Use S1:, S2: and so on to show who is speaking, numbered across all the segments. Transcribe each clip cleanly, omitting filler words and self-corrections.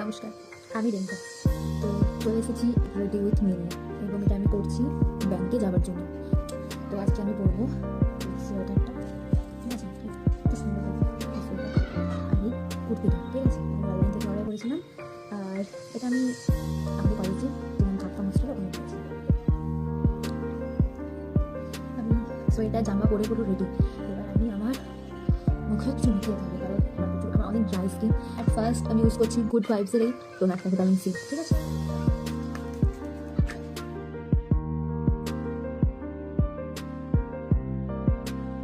S1: নমস্কার, আমি রিঙ্কা। তো চলে এসেছি রেডি উইথ মি নিয়ে, এবং এটা আমি করছি ব্যাংকে যাওয়ার জন্য। তো আজকে আমি পরবো সোয়েটারটা, ঠিক আছে, একটু সুন্দর সোয়েটার আর এই কুর্তিটা, ঠিক আছে, আমি অনলাইন থেকে অর্ডার করেছিলাম। আর এটা আমি আমাদের কলেজে যেমন ছাত্র মাস্টারও অনেক করেছি। আমি সোয়েটার জামা পরে পুরো রেডি। এবার আমি আমার মুখে চুমকে হবে, কারণ আমার অনেক ড্রাই স্কিন। অ্যাট ফার্স্ট আমি ইউজ করছি গুড ভাইবসের এই টোনারটা, ভিটামিন সি, ঠিক আছে।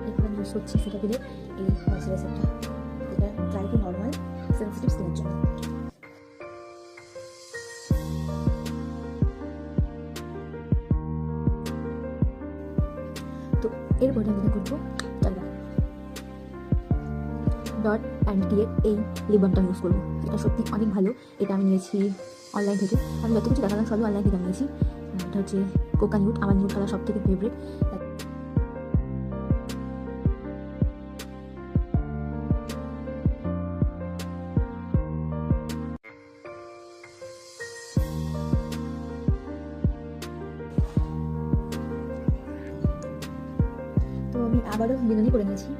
S1: এরপর আমি ইউজ করছি সেটা দিলে এই ময়শ্চারাইজারটা, এটা ড্রাই টু নর্মাল সেন্সিটিভ স্কিনের জন্য। তো এরপরে আমি করবো ডট অ্যান্ড দিয়ে এই লিপ বামটা ইউজ করবো। এটা সত্যি অনেক ভালো। এটা আমি নিয়েছি অনলাইন থেকে। আমি যত কিছু দেখালাম সবই অনলাইন থেকে নিয়েছি। এটা হচ্ছে কোকা নিউড, আমার নিউড কালার সব থেকে ফেভারিট। তো আমি আবারও বিনুনি করে নিয়েছি।